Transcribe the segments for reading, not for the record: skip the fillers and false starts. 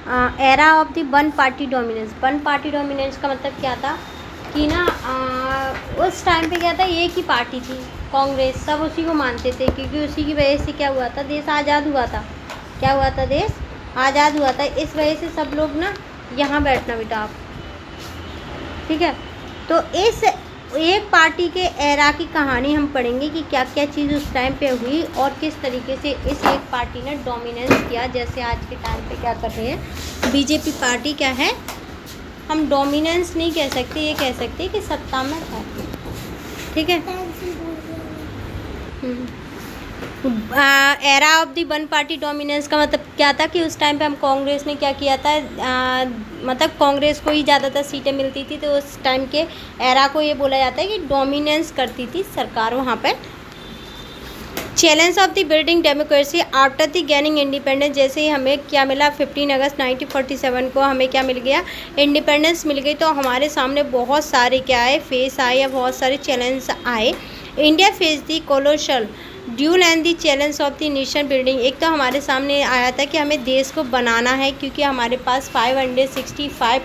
Era of the one party dominance. One party dominance का मतलब क्या था कि ना उस टाइम पे क्या था, एक ही पार्टी थी कांग्रेस, सब उसी को मानते थे, क्योंकि उसी की वजह से क्या हुआ था, देश आज़ाद हुआ था। क्या हुआ था, देश आज़ाद हुआ था। इस वजह से सब लोग ना, यहाँ बैठना बेटा आप, ठीक है। तो इस एक पार्टी के एरा की कहानी हम पढ़ेंगे कि क्या क्या चीज़ उस टाइम पे हुई और किस तरीके से इस एक पार्टी ने डोमिनेंस किया। जैसे आज के टाइम पे क्या कर रहे हैं बीजेपी पार्टी, क्या है, हम डोमिनेंस नहीं कह सकते, ये कह सकते कि सत्ता में है, ठीक है। Era of the one party dominance का मतलब क्या था कि उस टाइम पे हम कांग्रेस ने क्या किया था, मतलब कांग्रेस को ही ज़्यादातर सीटें मिलती थी, तो उस टाइम के एरा को ये बोला जाता है कि डोमिनेंस करती थी सरकार वहाँ पे। Challenge of the building democracy after the gaining independence. जैसे ही हमें क्या मिला, 15 अगस्त 1947 को हमें क्या मिल गया, इंडिपेंडेंस मिल गई, तो हमारे सामने बहुत सारे क्या आए, फेस आए या बहुत सारे चैलेंज आए। India face the colossal duel and the challenge of the nation building. एक तो हमारे सामने आया था कि हमें देश को बनाना है, क्योंकि हमारे पास 565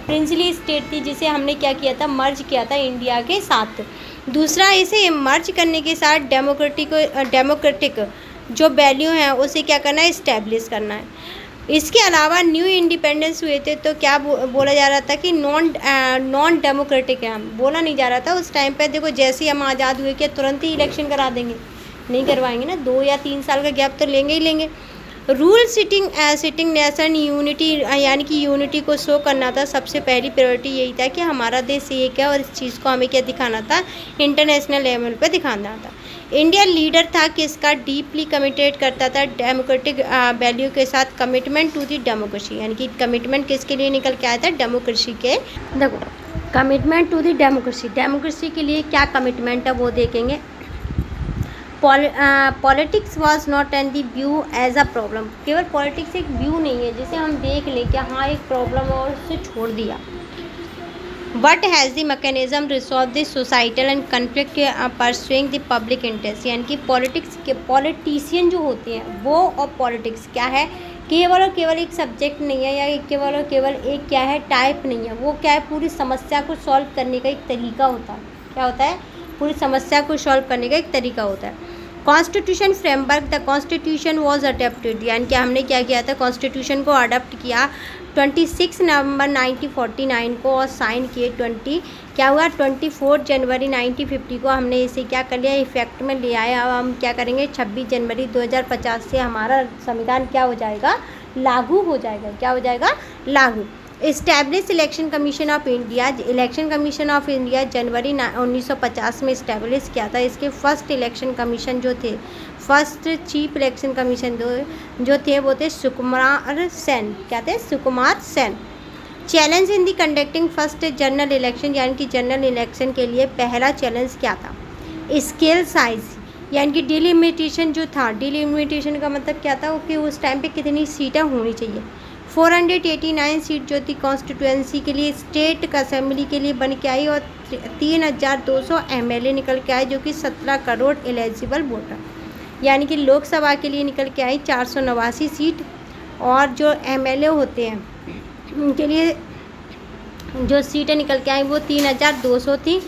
प्रिंसली स्टेट थी, जिसे हमने क्या किया था, मर्ज किया था इंडिया के साथ। दूसरा, इसे मर्ज करने के साथ डेमोक्रेटिक जो वैल्यू हैं उसे क्या करना है, इस्टेब्लिश करना है। इसके अलावा न्यू इंडिपेंडेंस हुए थे तो क्या बोला जा रहा था कि नॉन डेमोक्रेटिक है, हम बोला नहीं जा रहा था उस टाइम पे। देखो जैसे ही हम आज़ाद हुए क्या तुरंत ही इलेक्शन करा देंगे, नहीं करवाएंगे ना, 2 या 3 साल का गैप तो लेंगे ही लेंगे। रूल सिटिंग नेशन यूनिटी, यानी कि यूनिटी को शो करना था। सबसे पहली प्रायोरिटी यही था कि हमारा देश एक है और इस चीज़ को हमें क्या दिखाना था, इंटरनेशनल लेवल पे दिखाना था। इंडिया लीडर था कि इसका डीपली कमिटेड करता था डेमोक्रेटिक वैल्यू के साथ, कमिटमेंट टू दी डेमोक्रेसी, यानी कि कमिटमेंट किसके लिए निकल के आया था, डेमोक्रेसी के। देखो commitment to the democracy, democracy के लिए क्या कमिटमेंट है वो देखेंगे। Politics was not an the view as a problem. केवल पॉलिटिक्स एक व्यू नहीं है जिसे हम देख लें कि हाँ एक प्रॉब्लम है और उसे छोड़ दिया। What has the mechanism resolve the societal and conflict pursuing the public interest. यानी कि पॉलिटिक्स के पॉलिटिशियन जो होते हैं वो, और पॉलिटिक्स क्या है, केवल और केवल एक सब्जेक्ट नहीं है, या केवल और केवल एक क्या है, टाइप नहीं है। वो क्या है, पूरी समस्या को सॉल्व करने का एक तरीका होता है। क्या होता है, पूरी समस्या को सॉल्व करने का एक तरीका होता है। Constitution framework, the constitution was adapted, यानी कि हमने क्या किया था, कॉन्स्टिट्यूशन को अडॉप्ट किया 26 नवंबर 1949 को, और साइन किए 24 जनवरी 1950 को हमने इसे क्या कर लिया, इफेक्ट में ले आया। अब हम क्या करेंगे, 26 जनवरी 2050 से हमारा संविधान क्या हो जाएगा, लागू हो जाएगा। क्या हो जाएगा, लागू। Establish election commission of India, election commission of India जनवरी 1950 में इस्टेब्लिश किया था। इसके फर्स्ट इलेक्शन कमीशन जो थे, फर्स्ट चीफ इलेक्शन कमीशन जो थे वो थे सुकुमार सेन। क्या थे, Sukumar Sen. Challenge in the conducting first general election, यानी कि जनरल इलेक्शन के लिए पहला चैलेंज क्या था, स्केल साइज, यानी कि डिलिमिटेशन जो था। डिलिमिटेशन का मतलब क्या था कि उस टाइम पे कितनी सीटें होनी चाहिए। 489 सीट जो थी कॉन्स्टिट्यूएंसी के लिए, स्टेट असेंबली के लिए बन के आई, और 3200 एमएलए निकल के आए, जो कि 17 करोड़ एलिजिबल वोटर, यानी कि लोकसभा के लिए निकल के आई 489 सीट, और जो एमएलए होते हैं उनके लिए जो सीटें निकल के आई वो 3200 थी,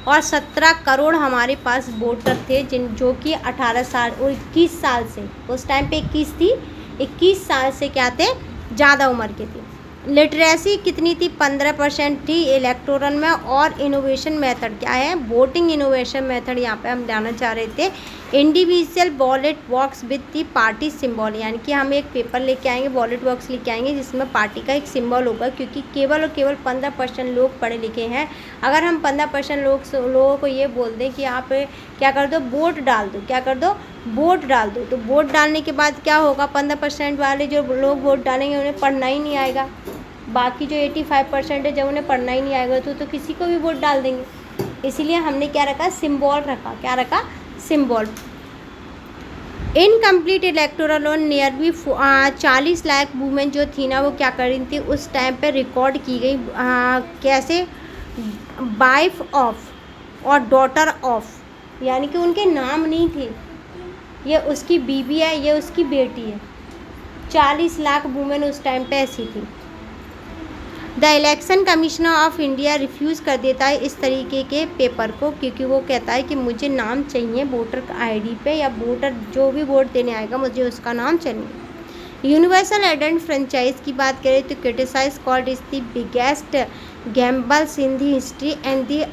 और 17 करोड़ हमारे पास वोटर थे जो कि 18 साल और 21 साल से, उस टाइम पे 21 थी, 21 साल से क्या थे, ज़्यादा उम्र के थे। लिटरेसी कितनी थी, 15% थी इलेक्टोरल में। और इनोवेशन मेथड क्या है, वोटिंग इनोवेशन मेथड यहाँ पे हम लाना चाह रहे थे। Individual ballot box with the party symbol, यानी कि हम एक पेपर लेके आएंगे, बॉलेट बॉक्स लेके आएंगे जिसमें पार्टी का एक सिंबल होगा, क्योंकि केवल और केवल 15% लोग पढ़े लिखे हैं। अगर हम 15% लोगों को ये बोल दें कि आप क्या कर दो, वोट डाल दो, क्या कर दो, वोट डाल दो, तो वोट डालने के बाद क्या होगा, 15% वाले जो लोग वोट डालेंगे उन्हें पढ़ना ही नहीं आएगा। बाकी जो 85% है जब उन्हें पढ़ना ही नहीं आएगा तो किसी को भी वोट डाल देंगे। इसीलिए हमने क्या रखा, सिंबल रखा। क्या रखा, सिंबल। इनकम्प्लीट इलेक्टोरल और नियरली 40 लाख वूमेन जो थी ना, वो क्या कर रही थी उस टाइम पे, रिकॉर्ड की गई। कैसे, वाइफ ऑफ और डॉटर ऑफ, यानी कि उनके नाम नहीं थे, ये उसकी बीबी है, ये उसकी बेटी है, 40 लाख वुमेन उस टाइम पे ऐसी थी। The election commissioner of India refuse कर देता है इस तरीके के पेपर को, क्योंकि वो कहता है कि मुझे नाम चाहिए वोटर आईडी पे, या वोटर जो भी वोट देने आएगा मुझे उसका नाम चाहिए। यूनिवर्सल एडेंट फ्रेंचाइज की बात करें तो criticise called is the biggest gambles in the history and the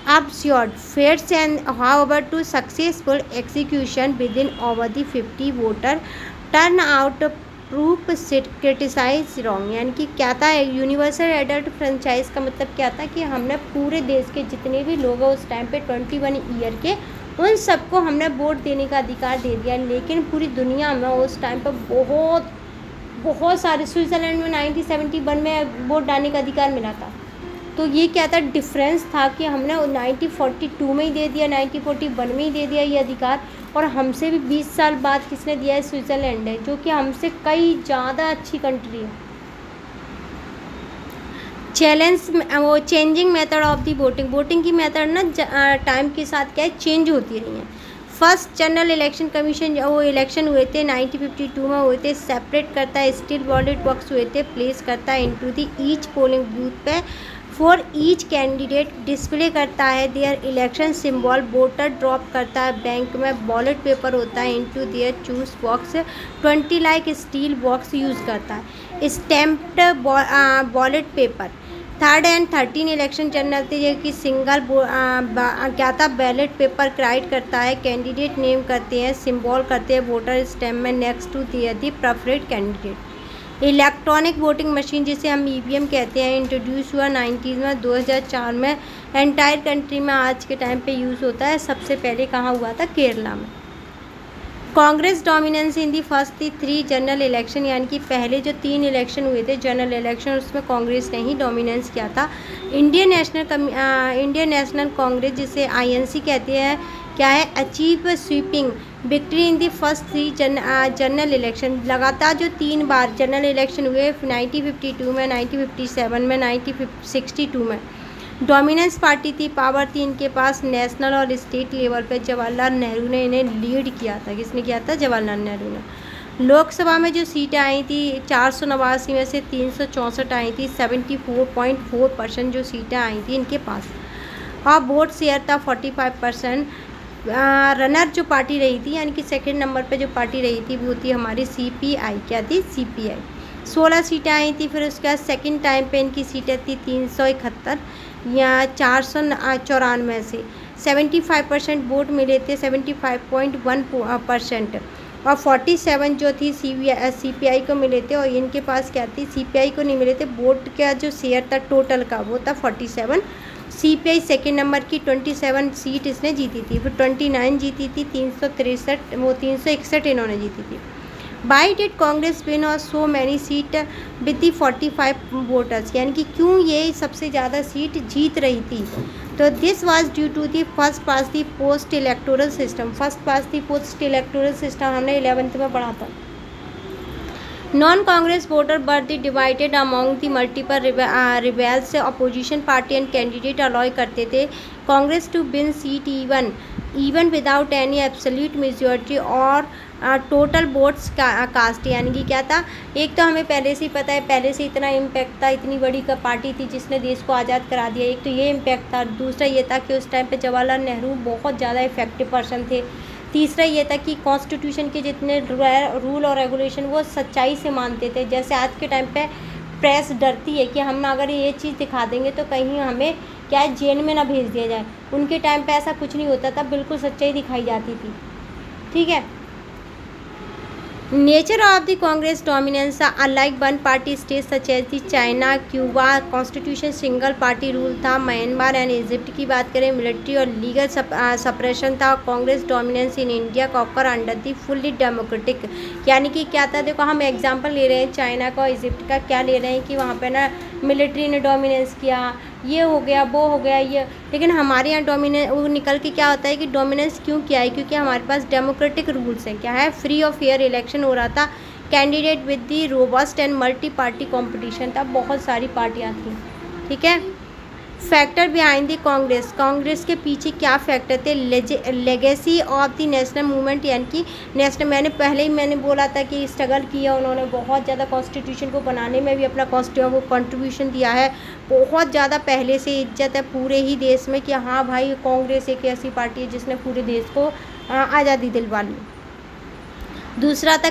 absurd fates, and however to successful execution within over the 50 voter turnout proof criticise wrong. यानी कि क्या था, यूनिवर्सल एडल्ट फ्रेंचाइज का मतलब क्या था कि हमने पूरे देश के जितने भी लोग हैं उस टाइम पे 21 ईयर के, उन सबको हमने वोट देने का अधिकार दे दिया। लेकिन पूरी दुनिया में उस टाइम पे बहुत सारे, स्विट्ज़रलैंड में 1971 में वोट डालने का अधिकार मिला था। तो ये क्या था, डिफरेंस था कि हमने 1942 में ही दे दिया, 1941 में ही दे दिया ये अधिकार, और हमसे भी 20 साल बाद किसने दिया है, स्विट्ज़रलैंड है, जो कि हमसे कई ज़्यादा अच्छी कंट्री है। चैलेंज वो changing method of the voting की मेथड ना टाइम के साथ क्या है, चेंज होती रही है। फर्स्ट जनरल इलेक्शन कमीशन वो इलेक्शन हुए थे 1952 में हुए थे, सेपरेट करता है, स्टील बैलेट बॉक्स हुए थे, प्लेस करता है into the each polling booth पे फॉर ईच कैंडिडेट, डिस्प्ले करता है their election symbol, voter drop करता है बैंक में, बॉलेट पेपर होता है into their choose box, 20 like steel box use करता है, stamped ballot paper. Third and 13 election general थे, जो कि सिंगल क्या था, बैलेट पेपर क्राइट करता है, कैंडिडेट नेम करते हैं, सिंबल करते हैं वोटर स्टैम्प में next to the preferred candidate. Electronic voting machine जिसे हम ईवीएम कहते हैं, इंट्रोड्यूस हुआ 90s में, 2004 में एंटायर कंट्री में आज के टाइम पे यूज़ होता है। सबसे पहले कहाँ हुआ था, केरला में। Congress dominance in the first 3 general election, यानी कि पहले जो 3 इलेक्शन हुए थे जनरल इलेक्शन, उसमें कांग्रेस ने ही डोमिनेंस किया था। इंडियन नेशनल कांग्रेस जिसे INC कहते हैं, क्या है, achieve sweeping victory in the first 3 general election. लगातार जो 3 बार जनरल इलेक्शन हुए 1952 में, 1957 में, 1962 में, डोमिनेंस पार्टी थी, पावर थी इनके पास नेशनल और स्टेट लेवल पे। जवाहरलाल नेहरू ने इन्हें लीड किया था। किसने किया था, जवाहरलाल नेहरू ने। लोकसभा में जो सीटें आई थी 489 में से 364 आई थी, 74.4% जो सीटें आई थी इनके पास, और वोट शेयर था 45%। रनर जो पार्टी रही थी, यानी कि सेकंड नंबर पे जो पार्टी रही थी वो थी हमारी CPI। क्या थी, CPI। 16 सीटें आई थी। फिर उसके बाद सेकंड टाइम पे इनकी सीटें थी 371 या 494 से 75% वोट मिले थे, 75.1%, और 47 जो थी CPI को मिले थे। और इनके पास क्या थी, CPI को नहीं मिले थे, वोट का जो शेयर था टोटल का वो था 47। CPI सेकेंड नंबर की 27 सीट इसने जीती थी। फिर 29 जीती थी, 361 इन्होंने जीती थी। वाई डिड कांग्रेस विन और so many seat with the 45 voters, यानी कि क्यों ये सबसे ज़्यादा सीट जीत रही थी। तो this was due to the first past the post electoral system. First past the post electoral system हमने 11th में पढ़ा था। Non Congress voter were the divided among the multiple rebels. Opposition party and candidate allow करते थे Congress to win seat even without any absolute majority और total votes cast. यानी कि क्या था, एक तो हमें पहले से ही पता है, पहले से इतना इम्पैक्ट था, इतनी बड़ी पार्टी थी जिसने देश को आज़ाद करा दिया, एक तो ये इम्पैक्ट था। दूसरा ये था कि उस टाइम पे जवाहरलाल नेहरू बहुत ज़्यादा इफेक्टिव पर्सन थे। तीसरा ये था कि कॉन्स्टिट्यूशन के जितने रूल और रेगुलेशन वो सच्चाई से मानते थे। जैसे आज के टाइम पे प्रेस डरती है कि हम अगर ये चीज़ दिखा देंगे तो कहीं हमें क्या है, जेल में ना भेज दिया जाए। उनके टाइम पे ऐसा कुछ नहीं होता था, बिल्कुल सच्चाई दिखाई जाती थी। ठीक है। Nature of the Congress dominance unlike one party state such as the China, Cuba, constitution single party rule था। म्यांमार एंड इजिप्ट की बात करें, मिलिट्री और लीगल सप्रेशन था। कांग्रेस डोमिनेंस इन इंडिया का occur under the fully democratic. यानी कि क्या था, देखो हम एग्जांपल ले रहे हैं चाइना का और इजिप्ट का, क्या ले रहे हैं कि वहाँ पे ना मिलिट्री ने डोमिनेंस किया, ये हो गया, वो हो गया, ये। लेकिन हमारे यहाँ डोमिनेंस वो निकल के क्या होता है कि डोमिनेंस क्यों किया है, क्योंकि हमारे पास डेमोक्रेटिक रूल्स हैं। क्या है, फ्री और फेयर इलेक्शन हो रहा था, candidate with the robust and multi party competition था, बहुत सारी पार्टियाँ थी। ठीक है। Factor behind the Congress, Congress के पीछे क्या फैक्टर थे? Legacy of the national movement, यानी कि नेशनल, मैंने बोला था कि स्ट्रगल किया उन्होंने, बहुत ज़्यादा कॉन्स्टिट्यूशन को बनाने में भी अपना कंट्रीब्यूशन दिया है, बहुत ज़्यादा पहले से इज्जत है पूरे ही देश में कि हाँ भाई कांग्रेस एक ऐसी पार्टी है जिसने पूरे देश को आज़ादी दिलवा ली। दूसरा था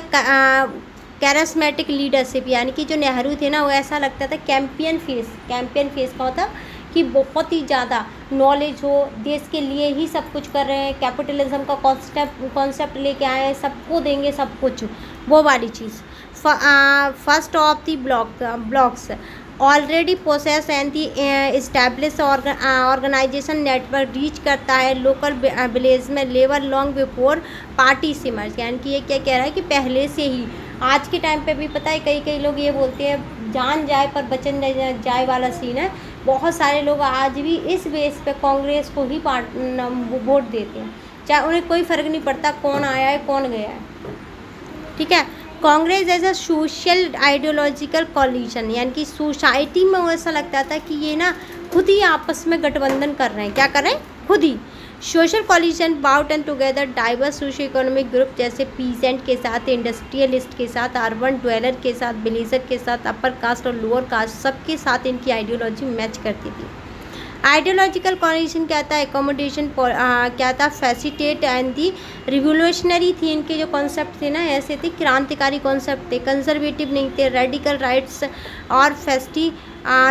कैरिस्मेटिक लीडरशिप, यानी कि जो नेहरू थे ना, वो ऐसा लगता था कैंपियन फेस का होता कि बहुत ही ज़्यादा नॉलेज हो, देश के लिए ही सब कुछ कर रहे हैं, कैपिटलिज्म का कॉन्सेप्ट लेके आए हैं, सबको देंगे सब कुछ, वो वाली चीज़। First of the blocks already process and the establish organisation network reach करता है लोकल विलेज में level long before party simmers, यानी कि ये क्या कह रहा है कि पहले से ही, आज के टाइम पे भी पता है कई लोग ये बोलते हैं जान जाए पर बचन न जाए वाला सीन है। बहुत सारे लोग आज भी इस बेस पे कांग्रेस को ही वोट देते हैं, चाहे उन्हें कोई फ़र्क नहीं पड़ता कौन आया है कौन गया है, ठीक है। Congress as a social ideological coalition, यानी कि सोसाइटी में ऐसा लगता था कि ये ना खुद ही आपस में गठबंधन कर रहे हैं, क्या कर रहे हैं, खुद ही। Social coalition bout and together diverse socio economic group, जैसे पीजेंट के साथ, इंडस्ट्रियलिस्ट के साथ, अर्बन ड्वेलर के साथ, विलेजर के साथ, अपर कास्ट और लोअर कास्ट, सबके साथ इनकी आइडियोलॉजी मैच करती थी। आइडियोलॉजिकल कॉलिशन क्या था? एकोमोडेशन क्या था? फैसिलिटेट एंड दी रिवोल्यूशनरी थी, इनके जो कॉन्सेप्ट थे ना ऐसे थे, क्रांतिकारी कॉन्सेप्ट थे, कंजर्वेटिव नहीं थे, रेडिकल राइट्स और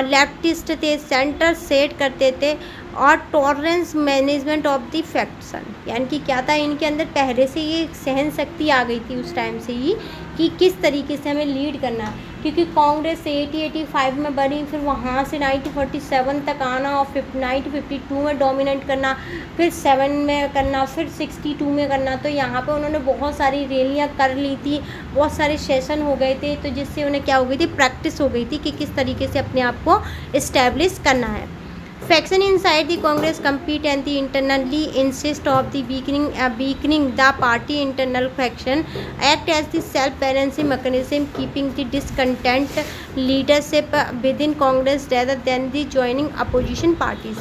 लेफ्टिस्ट थे, सेंटर सेट करते थे, और tolerance management of the faction, यानी कि क्या था, इनके अंदर पहले से ये सहन शक्ति आ गई थी उस टाइम से ही कि किस तरीके से हमें लीड करना है, क्योंकि कांग्रेस 80-85 में बनी, फिर वहाँ से 1947 तक आना, और 1952 में डोमिनेट करना, फिर 7 में करना, फिर 62 में करना, तो यहाँ पे उन्होंने बहुत सारी रैलियाँ कर ली थी, बहुत सारे सेशन हो गए थे, तो जिससे उन्हें क्या हो गई थी, प्रैक्टिस हो गई थी कि किस तरीके से अपने आप को इस्टेब्लिश करना है। Faction inside the Congress compete and the internally insist of the weakening the party internal faction act as the self-balancing mechanism, keeping the discontent leadership within Congress rather than the joining opposition parties।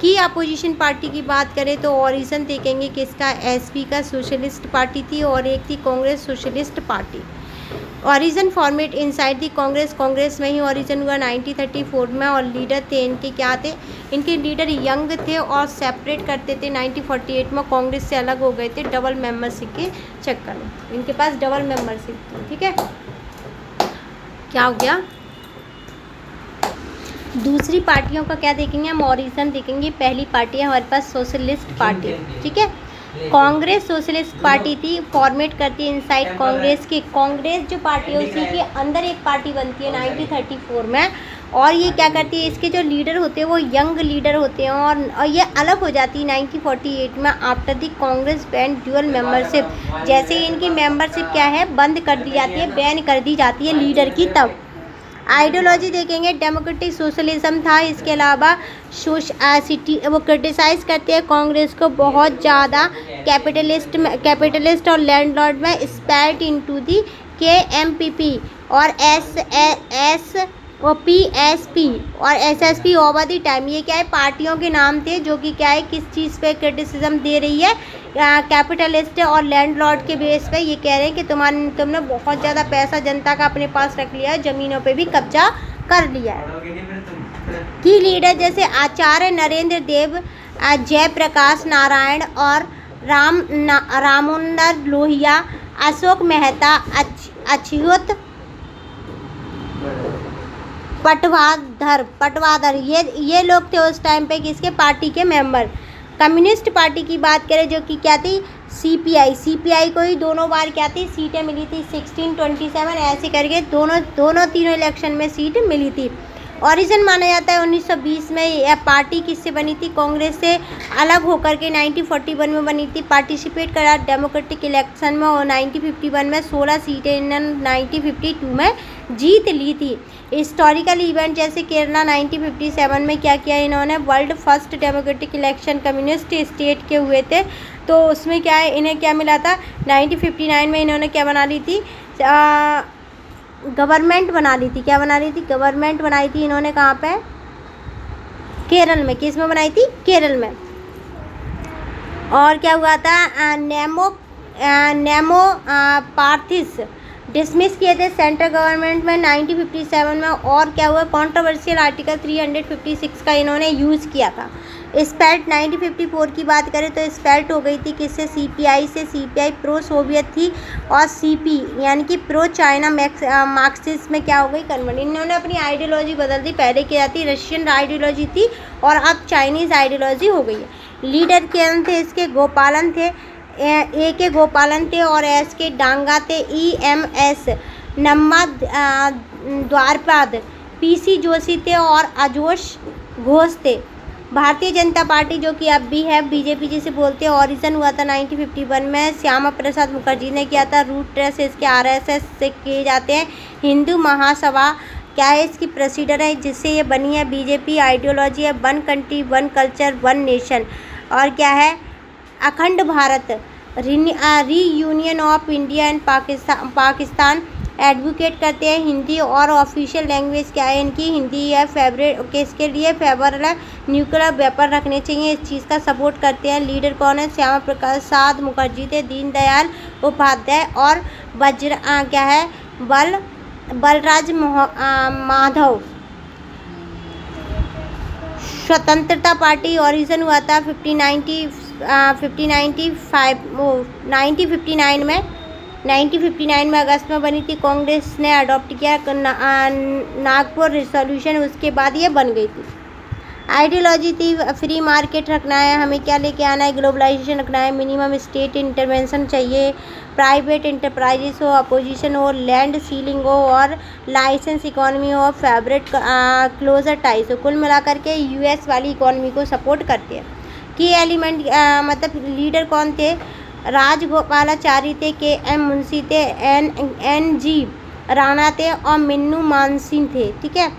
की opposition party की बात करें तो origin देखेंगे किसका, SP का socialist party थी, और एक थी Congress socialist party. Origin format inside the Congress में ही ओरिजिन हुआ 1934 में, और लीडर थे इनके क्या थे, इनके लीडर यंग थे और सेपरेट करते थे। 1948 में कांग्रेस से अलग हो गए थे डबल मेंबरशिप के चक्कर में, इनके पास डबल मेंबरशिप थी, ठीक है। क्या हो गया, दूसरी पार्टियों का क्या देखेंगे हम, ओरिजिन देखेंगे। पहली पार्टी है हमारे पास सोशलिस्ट पार्टी, ठीक है। कांग्रेस सोशलिस्ट पार्टी थी, फॉर्मेट करती है इनसाइड कांग्रेस की, कांग्रेस जो पार्टी है उसी के अंदर एक पार्टी बनती है 1934 में, और ये क्या करती है, इसके जो लीडर होते हैं वो यंग लीडर होते हैं, और ये अलग हो जाती है 1948 में after the Congress ban dual membership, जैसे इनकी मेंबरशिप क्या है बंद कर दी जाती है, बैन कर दी जाती है लीडर की। तब आइडियोलॉजी देखेंगे, डेमोक्रेटिक सोशलिज्म था, इसके अलावा वो क्रिटिसाइज़ करते हैं कांग्रेस को बहुत ज़्यादा, कैपिटलिस्ट और लैंडलॉर्ड में स्पैट इनटू दी KMPP और PSP और SSP ओवर दी टाइम। ये क्या है, पार्टियों के नाम थे जो कि क्या है, किस चीज़ पे क्रिटिसिज्म दे रही है, कैपिटलिस्ट और लैंडलॉर्ड के बेस पे ये कह रहे हैं कि तुमने बहुत ज़्यादा पैसा जनता का अपने पास रख लिया है, ज़मीनों पे भी कब्जा कर लिया है। की लीडर जैसे आचार्य नरेंद्र देव, जयप्रकाश नारायण और राममंदर लोहिया, अशोक मेहता, अच्युत पटवाधर, ये लोग थे उस टाइम पे किसके, पार्टी के मेंबर। कम्युनिस्ट पार्टी की बात करें जो कि क्या थी, CPI को ही दोनों बार क्या थी, सीटें मिली थी, 16-27 ऐसे करके तीनों इलेक्शन में सीट मिली थी। ओरिजिन माना जाता है 1920 में। यह पार्टी किससे बनी थी, कांग्रेस से अलग होकर के 1941 में बनी थी। पार्टिसिपेट करा डेमोक्रेटिक इलेक्शन में, और 1951 में 16 सीटें इन्होंने 1952 में जीत ली थी। हिस्टोरिकल इवेंट जैसे केरला 1957 में क्या किया इन्होंने, world first democratic election communist state के हुए थे, तो उसमें क्या है, इन्हें क्या मिला था, 1959 में इन्होंने क्या बना ली थी, गवर्नमेंट बना ली थी। क्या बना ली थी, गवर्नमेंट बनाई थी इन्होंने, कहाँ पे, केरल में, किस में बनाई थी? केरल में। और क्या हुआ था? नेमो पार्थिस डिसमिस किए थे सेंट्रल गवर्नमेंट में 1957 में। और क्या हुआ? कंट्रोवर्शियल आर्टिकल 356 का इन्होंने यूज़ किया था। स्पेल्ट 1954 की बात करें तो स्पेल्ट हो गई थी किससे? सीपीआई से। सीपीआई प्रो सोवियत थी और सीपी यानी कि प्रो चाइना मार्क्सिस्ट में क्या हो गई? कन्वर्ट। इन्होंने अपनी आइडियोलॉजी बदल दी, पहले क्या थी? रशियन आइडियोलॉजी थी और अब चाइनीज़ आइडियोलॉजी हो गई है। लीडर कौन थे इसके? गोपालन थे, ए के गोपालन थे और एस के डांगा थे। EMS नम्मा द्वारपाद, PC जोशी थे और अजोश घोष थे। भारतीय जनता पार्टी जो कि अब भी है, बीजेपी जिसे बोलते हैं, ओरिजिन हुआ था 1951 में। श्यामा प्रसाद मुखर्जी ने किया था। रूट ट्रेस इसके RSS से किए जाते हैं। हिंदू महासभा क्या है? इसकी प्रेसिडेंट है, जिससे ये बनी है। बीजेपी आइडियोलॉजी है one country one culture one nation. और क्या है? अखंड Bharat, reunion of India and Pakistan advocate करते हैं। हिंदी और ऑफिशियल लैंग्वेज क्या है इनकी? हिंदी है। फेवरेट किसके लिए? फेवरल है, न्यूक्लियर वेपन रखने चाहिए, इस चीज़ का सपोर्ट करते हैं। लीडर कौन है? श्यामा प्रसाद मुखर्जी थे। दीनदयाल उपाध्याय और क्या है? बलराज माधव। स्वतंत्रता पार्टी ओरिजिन हुआ था 1959 में अगस्त में बनी थी। कांग्रेस ने अडॉप्ट किया नागपुर रिजोल्यूशन, उसके बाद ये बन गई थी। आइडियोलॉजी थी फ्री मार्केट रखना है, हमें क्या लेके आना है? ग्लोबलाइजेशन रखना है, मिनिमम स्टेट इंटरवेंशन चाहिए, प्राइवेट इंटरप्राइजेस हो, अपोजिशन हो, लैंड सीलिंग हो और लाइसेंस इकोनॉमी हो, फेवरेट क्लोजर टाइज हो। कुल मिलाकर के US वाली इकोनॉमी को सपोर्ट करते हैं। की एलिमेंट मतलब लीडर कौन थे? राजगोपालाचारी थे, KM मुंशी थे, NG राणा थे और मिन्नू मानसिंह थे। ठीक है।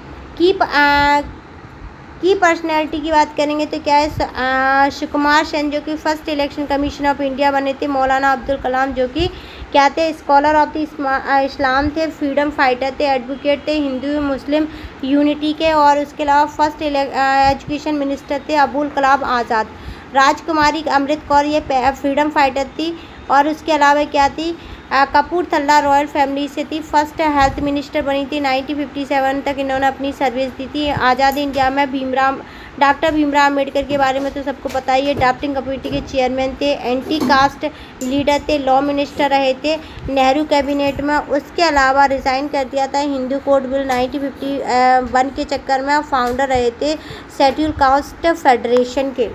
की पर्सनैलिटी की बात करेंगे तो क्या है? सुकुमार सेन जो कि first election commission of India बने थे। मौलाना अब्दुल कलाम जो कि क्या थे? स्कॉलर ऑफ द इस्लाम थे, फ्रीडम फाइटर थे, एडवोकेट थे हिंदू मुस्लिम यूनिटी के। और उसके अलावा फर्स्ट एजुकेशन मिनिस्टर थे अबुल कलाम आज़ाद। राजकुमारी अमृत कौर ये फ्रीडम फाइटर थी। और उसके अलावा क्या थी? कपूरथला रॉयल फैमिली से थी। फर्स्ट हेल्थ मिनिस्टर बनी थी 1957 तक इन्होंने अपनी सर्विस दी थी। आज़ाद इंडिया में डॉक्टर भीमराव अम्बेडकर के बारे में तो सबको पता ही है। ड्राफ्टिंग कमेटी के चेयरमैन थे, एंटी कास्ट लीडर थे, लॉ मिनिस्टर रहे थे नेहरू कैबिनेट में। उसके अलावा रिज़ाइन कर दिया था हिंदू कोड बिल 1951 के चक्कर में। फाउंडर रहे थे शेड्यूल कास्ट फेडरेशन के।